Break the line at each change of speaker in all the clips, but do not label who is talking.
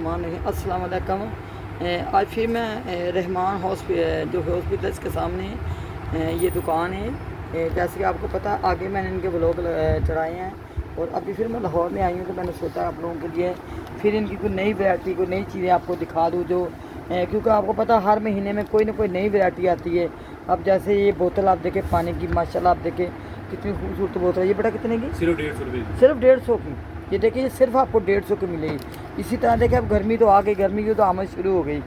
अस्सलाम वालेकुम। आज फिर मैं रहमान जो हॉस्पिटल्स के सामने ये दुकान है। जैसे कि आपको पता आगे मैंने इनके व्लॉग चढ़ाए हैं और अभी फिर मैं लाहौर में आई हूँ तो मैंने सोचा आप लोगों के लिए फिर इनकी कोई नई वैरायटी कोई नई चीज़ें आपको दिखा दूँ जो क्योंकि आपको पता हर महीने में कोई ना कोई नई वैरायटी आती है। अब जैसे ये बोतल आप देखें पानी की, माशाल्लाह आप देखें कितनी खूबसूरत बोतल है। ये बेटा कितने की?
सिर्फ 150 रुपये।
सिर्फ 150 की। ये देखिए ये सिर्फ आपको 150 की मिलेगी। इसी तरह देखिए अब गर्मी तो आ गई, गर्मी की तो आमद शुरू हो गई।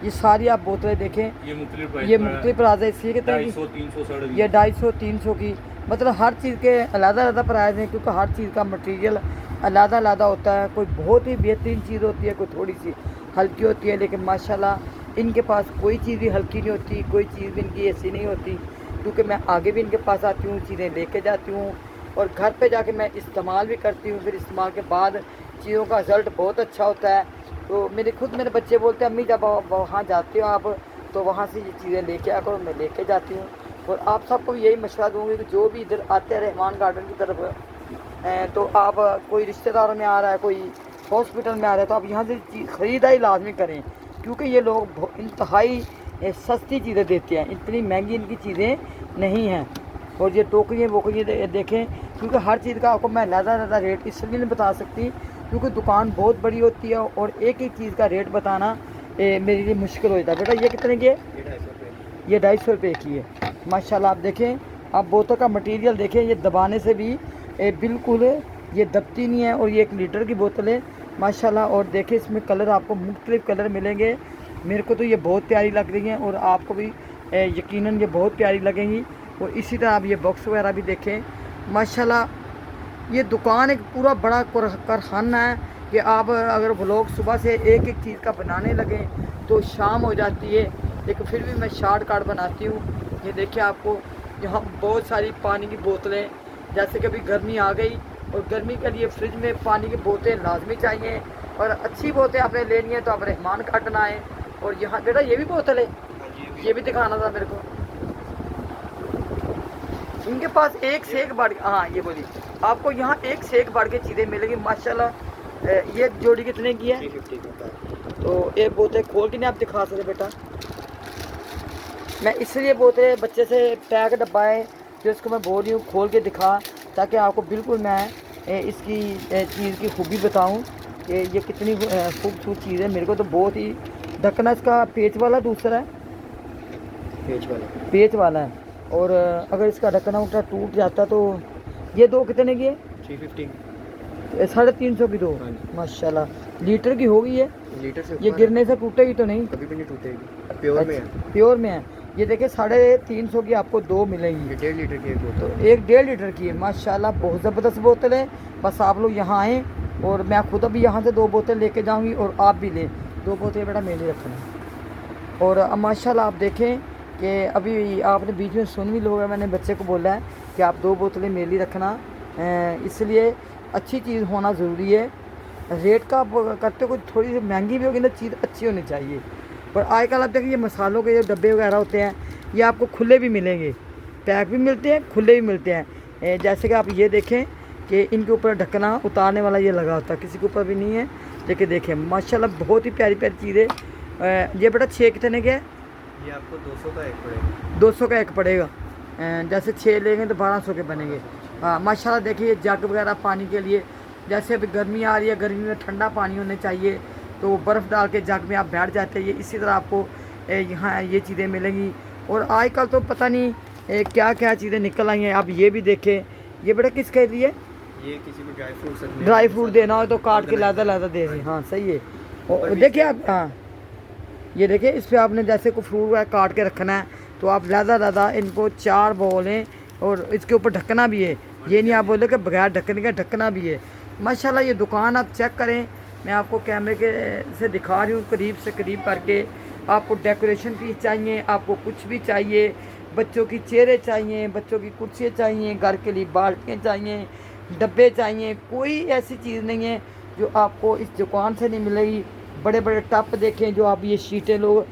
ये सारी आप बोतलें देखें,
ये
मुख्तलिफ प्राइस है। इसकी कितने की?
250-300
ये 250-300 की। मतलब हर चीज़ के अलग-अलग प्राइस हैं क्योंकि हर चीज़ का मटेरियल अलग-अलग होता है। कोई बहुत ही बेहतरीन चीज़ होती है, कोई थोड़ी सी हल्की होती है, लेकिन माशाल्लाह इनके पास कोई चीज़ भी हल्की नहीं होती, कोई चीज़ भी इनकी ऐसी नहीं होती। क्योंकि मैं आगे भी इनके पास आती हूँ, चीज़ें लेके जाती हूँ और घर पे जाके मैं इस्तेमाल भी करती हूँ। फिर इस्तेमाल के बाद चीज़ों का रिज़ल्ट बहुत अच्छा होता है। तो मेरे बच्चे बोलते हैं अम्मी जब वहाँ जाते हो आप तो वहाँ से ये चीज़ें लेके आ करो। मैं लेके जाती हूँ और आप सबको यही मशवरा दूँगी कि जो भी इधर आते हैं रहमान गार्डन की तरफ तो आप कोई रिश्तेदारों में आ रहा है, कोई हॉस्पिटल में आ रहा है तो आप यहाँ से ख़रीदारी लाजमी करें क्योंकि ये लोग इंतहाई सस्ती चीज़ें देते हैं, इतनी महंगी इनकी चीज़ें नहीं हैं। और ये टोकरियाँ वोकरियाँ देखें क्योंकि हर चीज़ का आपको मैं ज़्यादा रेट इसलिए नहीं बता सकती क्योंकि दुकान बहुत बड़ी होती है और एक एक चीज़ का रेट बताना मेरे लिए मुश्किल हो जाता है। बेटा ये कितने की है? ये 250 रुपये की है। माशाल्लाह आप देखें, आप बोतल का मटेरियल देखें, ये दबाने से भी बिल्कुल ये दबती नहीं है और ये 1 लीटर की बोतल है माशाल्लाह। और देखें इसमें कलर आपको मुख्तलिफ कलर मिलेंगे। मेरे को तो ये बहुत प्यारी लग रही हैं और आपको भी यकीनन ये बहुत प्यारी लगेंगी। और इसी तरह आप ये बॉक्स वगैरह भी देखें माशाल्लाह। ये दुकान एक पूरा बड़ा कारखाना है कि आप अगर व्लॉग सुबह से एक एक चीज़ का बनाने लगें तो शाम हो जाती है, लेकिन फिर भी मैं शॉर्टकट बनाती हूँ। ये देखिए आपको यहाँ बहुत सारी पानी की बोतलें, जैसे कि अभी गर्मी आ गई और गर्मी के लिए फ्रिज में पानी की बोतलें लाजमी चाहिए और अच्छी बोतलें आपने लेनी है तो आप रहमान गार्डन आएँ। और यहाँ बेटा ये भी बोतल है, ये भी दिखाना था मेरे को। इनके पास एक से एक बढ़, हाँ ये बोली आपको यहाँ एक से एक बढ़ के चीज़ें मिलेगी माशाल्लाह। ये जोड़ी कितने की है? 350 तो एक बोतल खोल के नहीं आप दिखा सकते बेटा? मैं इसलिए बोतलें बच्चे से पैक डब्बा है जो इसको मैं बोल रही हूँ खोल के दिखा ताकि आपको बिल्कुल मैं इसकी चीज़ की खूबी बताऊँ कि ये कितनी खूबसूरत चीज़ है। मेरे को तो बहुत ही ढक्कना इसका पेच वाला दूसरा है, पेच वाला है। और अगर इसका ढक्कना उठा टूट जाता तो ये दो कितने की है? 350 350 की दो। माशाल्लाह लीटर की होगी ये? लीटर से ये गिरने से टूटेगी तो नहीं? कभी भी नहीं टूटेगी, प्योर में है। प्योर में है। ये देखिए 350 की आपको दो मिलेंगी। 1.5 लीटर की एक बोतल, तो 1.5 लीटर की है माशाल्लाह। बहुत ज़बरदस्त बोतल है। बस आप लोग यहाँ आएँ और मैं खुद अभी यहाँ से 2 बोतल लेके जाऊँगी और आप भी लें। 2 बोतलें बेटा मेरे लिए रखना। और माशाल्लाह आप देखें कि अभी आपने बीच में सुन भी लोगे, मैंने बच्चे को बोला है कि आप 2 बोतलें मेरे लिए रखना, इसलिए अच्छी चीज़ होना ज़रूरी है। रेट का आप करते हो थोड़ी सी महंगी भी होगी ना, चीज़ अच्छी होनी चाहिए। और आजकल आप देखिए ये मसालों के जो डब्बे वगैरह होते हैं ये आपको खुले भी मिलेंगे, पैक भी मिलते हैं, खुले भी मिलते हैं। जैसे कि आप ये देखें कि इनके ऊपर ढक्कना उतारने वाला ये लगा होता है, किसी के ऊपर भी नहीं है। लेकिन देखें माशाल्लाह बहुत ही प्यारी प्यारी चीज़ें। ये बेटा 6 कितने के है?
ये आपको 200 का एक पड़ेगा।
200 का एक पड़ेगा। जैसे 6 लेंगे तो 1200 के बनेंगे। हाँ माशाल्लाह देखिए जग वगैरह पानी के लिए, जैसे अभी गर्मी आ रही है, गर्मी में ठंडा पानी होने चाहिए तो बर्फ़ डाल के जग में आप बैठ जाते हैं। ये इसी तरह आपको यहाँ ये चीज़ें मिलेंगी। और आजकल तो पता नहीं क्या क्या चीज़ें निकल आई हैं। आप ये भी देखें, ये बेटा किसके लिए?
ये किसी को
ड्राई फ्रूट देना हो तो काट के लादा दे रही। हाँ सही है। और देखिए आप, हाँ ये देखिए इस पर आपने जैसे को फ्रूट वगैरह काट के रखना है तो आप लादा इनको 4 बोलें और इसके ऊपर ढकना भी है। ये नहीं आप बोले कि बगैर ढकने का ढकना भी है। माशाल्लाह ये दुकान आप चेक करें, मैं आपको कैमरे के से दिखा रही हूँ करीब से करीब करके। आपको डेकोरेशन पीस चाहिए, आपको कुछ भी चाहिए, बच्चों की चेयरें चाहिए, बच्चों की कुर्सियाँ चाहिए, घर के लिए बाल्टियाँ चाहिए, डब्बे चाहिए, कोई ऐसी चीज़ नहीं है जो आपको इस दुकान से नहीं मिलेगी। बड़े बड़े टप देखें जो आप ये शीटें लोग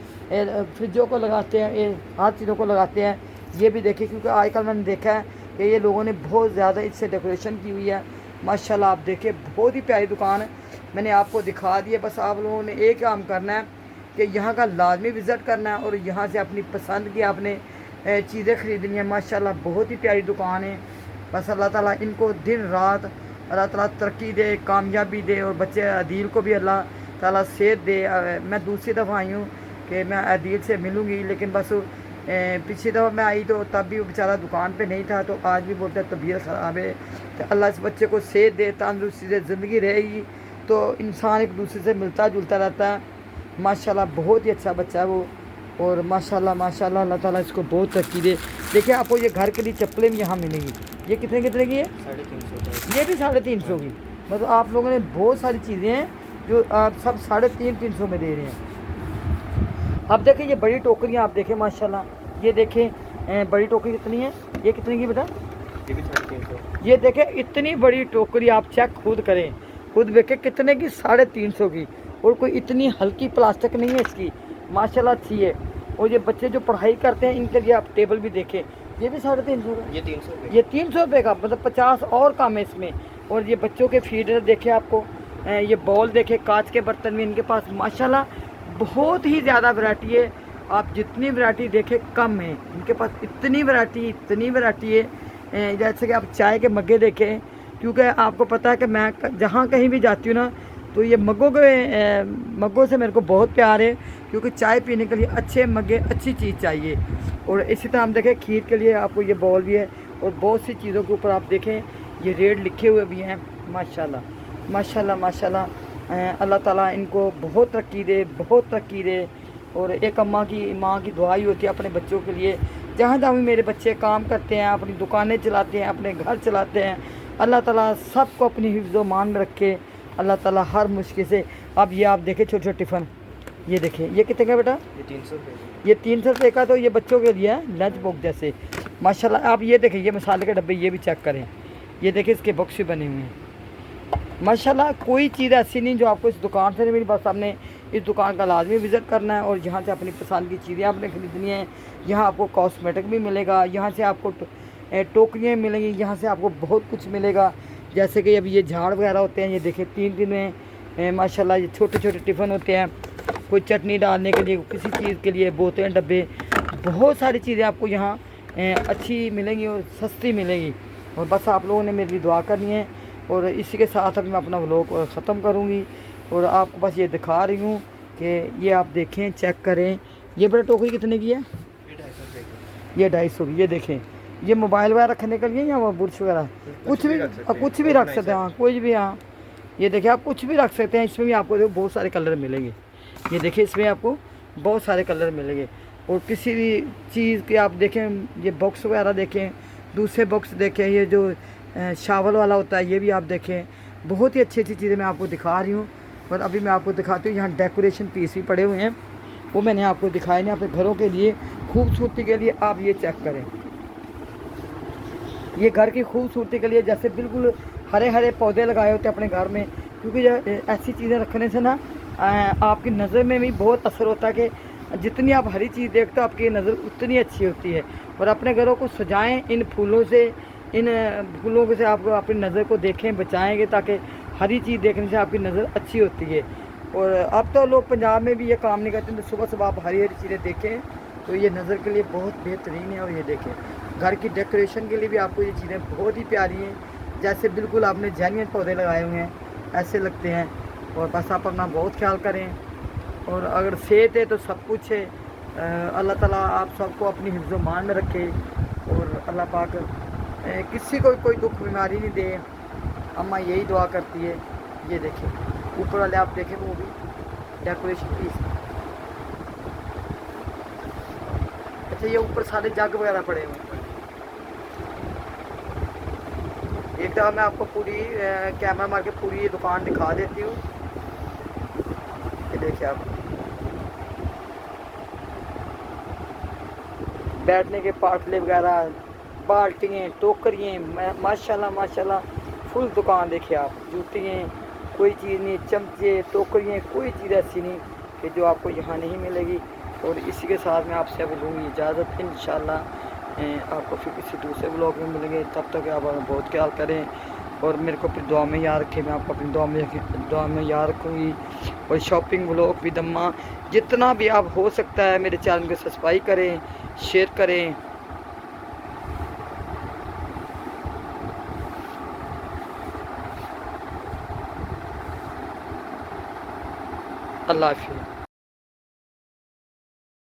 फ्रिजों को लगाते हैं, ये हर चीज़ों को लगाते हैं, ये भी देखें क्योंकि आजकल मैंने देखा है कि ये लोगों ने बहुत ज़्यादा इससे डेकोरेशन की हुई है। माशाल्लाह आप देखें बहुत ही प्यारी दुकान है। मैंने आपको दिखा दिया। बस आप लोगों ने एक काम करना है कि यहाँ का लाजमी विज़िट करना है और यहाँ से अपनी पसंद की आपने चीज़ें ख़रीदनी है। माशाल्लाह बहुत ही प्यारी दुकान है। बस अल्लाह ताला इनको दिन रात अल्लाह ताला तरक्की दे, कामयाबी दे और बच्चे अदील को भी अल्लाह ताला सेहत दे। मैं दूसरी दफ़ा आई हूँ कि मैं अदील से मिलूँगी, लेकिन बस पिछली दफ़ा मैं आई तो तब भी वो बेचारा दुकान पे नहीं था, तो आज भी बोलता है तबीयत ख़राब है। तो अल्लाह इस बच्चे को सेहत दे, तंदुरुस्ती से ज़िंदगी रहेगी तो इंसान एक दूसरे से मिलता जुलता रहता है। माशाल्लाह बहुत ही अच्छा बच्चा है वो। और माशाल्लाह माशाल्लाह अल्लाह ताला इसको बहुत तरक्की दे। देखिए आपको ये घर के लिए चप्पलें भी यहाँ मिलेंगी। ये कितने कितने की है?
350
ये भी 350 की। मतलब आप लोगों ने बहुत सारी चीज़ें हैं जो आप सब 350 में दे रहे हैं। अब देखें ये बड़ी टोकरियाँ, आप देखें माशाल्लाह, ये देखें बड़ी टोकरी कितनी है? ये कितने की बेटा?
ये भी 350।
ये देखें इतनी बड़ी टोकरी, आप चेक खुद करें, खुद देखें कितने की, 350 की। और कोई इतनी हल्की प्लास्टिक नहीं है इसकी, माशाल्लाह अच्छी है। और ये बच्चे जो पढ़ाई करते हैं इनके लिए आप टेबल भी देखें, ये भी 350 का।
ये 300 रुपये।
ये 300 रुपये का, मतलब 50 और कम है इसमें। और ये बच्चों के फीडर देखें आपको, ये बॉल देखें, कांच के बर्तन में इनके पास माशाल्लाह बहुत ही ज़्यादा वैरायटी है। आप जितनी वैरायटी देखें कम है इनके पास, इतनी वैरायटी है। जैसे कि आप चाय के मग्गे देखें, क्योंकि आपको पता है कि मैं जहाँ कहीं भी जाती हूँ ना, तो ये मग्गों से मेरे को बहुत प्यार है, क्योंकि चाय पीने के लिए अच्छे मग्गे, अच्छी चीज़ चाहिए। और इसी तरह हम देखें खीर के लिए आपको ये बॉल भी है। और बहुत सी चीज़ों के ऊपर आप देखें ये रेट लिखे हुए भी हैं। माशाल्लाह माशाल्लाह माशाल्लाह, अल्लाह ताला इनको बहुत तरक्की दे, बहुत तरक्की दे। और एक माँ की दुआ ही होती है अपने बच्चों के लिए। जहाँ जहाँ भी मेरे बच्चे काम करते हैं, अपनी दुकानें चलाते हैं, अपने घर चलाते हैं, अल्लाह ताला सबको अपनी हिफ्ज़ मान में रखे। अल्लाह ताला हर मुश्किल से। अब ये आप देखें छोटे छोटे टिफ़न, ये देखें ये कितने का बेटा?
ये 300 रुपये।
ये 300 रुपये का, तो ये बच्चों के लिए है लंच बॉक्स जैसे। माशाल्लाह आप ये देखें, ये मसाले के डब्बे, ये भी चेक करें, ये देखें इसके बॉक्स भी बने हुए हैं। माशाल्लाह कोई चीज़ ऐसी नहीं जो आपको इस दुकान से नहीं मिली। बस आपने इस दुकान का लाजमी विज़िट करना है और यहाँ से अपनी पसंद की चीज़ें आपने ख़रीदनी है। यहाँ आपको कॉस्मेटिक भी मिलेगा, यहाँ से आपको टोकरियाँ मिलेंगी, यहाँ से आपको बहुत कुछ मिलेगा। जैसे कि अभी ये झाड़ वगैरह होते हैं, ये देखें 3 में माशाल्लाह ये छोटे छोटे टिफ़िन होते हैं, कोई चटनी डालने के लिए, किसी चीज़ के लिए, बोतलें, डब्बे, बहुत सारी चीज़ें आपको यहाँ अच्छी मिलेंगी और सस्ती मिलेंगी। और बस आप लोगों ने मेरी दुआ करनी है। और इसी के साथ अभी मैं अपना व्लॉग ख़त्म करूँगी और आपको बस ये दिखा रही हूँ कि ये आप देखें, चेक करें। ये बड़ा टोकरी कितने की है?
ये 250 रुपये की।
ये 250 की। ये देखें, ये मोबाइल वगैरह रखने के लिए या वो बुर्श वगैरह कुछ भी रख सकते हैं। हाँ कोई भी, हाँ ये देखिए आप कुछ भी रख सकते हैं। इसमें भी आपको देखो बहुत सारे कलर मिलेंगे। ये देखिए इसमें आपको बहुत सारे कलर मिलेंगे। और किसी भी चीज़ के आप देखें, ये बॉक्स वगैरह देखें, दूसरे बॉक्स देखें, ये जो शावल वाला होता है ये भी आप देखें। बहुत ही अच्छी अच्छी चीज़ें मैं आपको दिखा रही हूँ। और अभी मैं आपको दिखाती हूँ, यहाँ डेकोरेशन पीस भी पड़े हुए हैं, वो मैंने आपको दिखाए नहीं। अपने घरों के लिए खूबसूरती के लिए आप ये चेक करें, ये घर की खूबसूरती के लिए जैसे बिल्कुल हरे हरे पौधे लगाए होते हैं अपने घर में। क्योंकि ऐसी चीज़ें रखने से ना आपकी नज़र में भी बहुत असर होता है कि जितनी आप हरी चीज़ देखते हो आपकी नज़र उतनी अच्छी होती है। और अपने घरों को सजाएं इन फूलों से, इन फूलों से आप अपनी नज़र को देखें, बचाएंगे, ताकि हरी चीज़ देखने से आपकी नज़र अच्छी होती है। और अब तो लोग पंजाब में भी ये काम नहीं करते, तो सुबह सुबह आप हरी हरी चीज़ें देखें तो ये नज़र के लिए बहुत बेहतरीन है। और ये देखें घर की डेकोरेशन के लिए भी आपको ये चीज़ें बहुत ही प्यारी हैं, जैसे बिल्कुल आपने जेन्युइन पौधे लगाए हुए हैं ऐसे लगते हैं। और बस आप अपना बहुत ख्याल करें। और अगर सेहत है तो सब कुछ है। अल्लाह ताला आप सबको अपनी हिफ्ज़ मान में रखे और अल्लाह पाक किसी को कोई दुख बीमारी नहीं दे। अम्मा यही दुआ करती है। ये देखें ऊपर वाले आप देखें, वो भी डेकोरेशन पीस। अच्छा ये ऊपर सारे जग वगैरह पड़े हुए हैं। एक दफ़ा मैं आपको पूरी कैमरा मार के पूरी ये दुकान दिखा देती हूँ। ये देखिए आप, बैठने के पाटले वगैरह, बाल्टियाँ, टोकरियाँ, माशाल्लाह माशाल्लाह फुल दुकान। देखिए आप जूतियाँ, कोई चीज़ नहीं, चमचे, टोकरियाँ, कोई चीज़ ऐसी नहीं कि जो आपको यहाँ नहीं मिलेगी। और इसी के साथ मैं आपसे अब लूँगी इजाज़त। इंशाल्लाह आपको फिर किसी दूसरे ब्लॉग में मिलेंगे। तब तक आप बहुत ख्याल करें। और मेरे को अपनी दुआ में याद रखे, मैं आपको अपनी दुआ में याद रखूँगी। और शॉपिंग व्लॉग विद अम्मा जितना भी आप हो सकता है मेरे चैनल को सब्सक्राइब करें, शेयर करें। अल्लाह हाफिज़।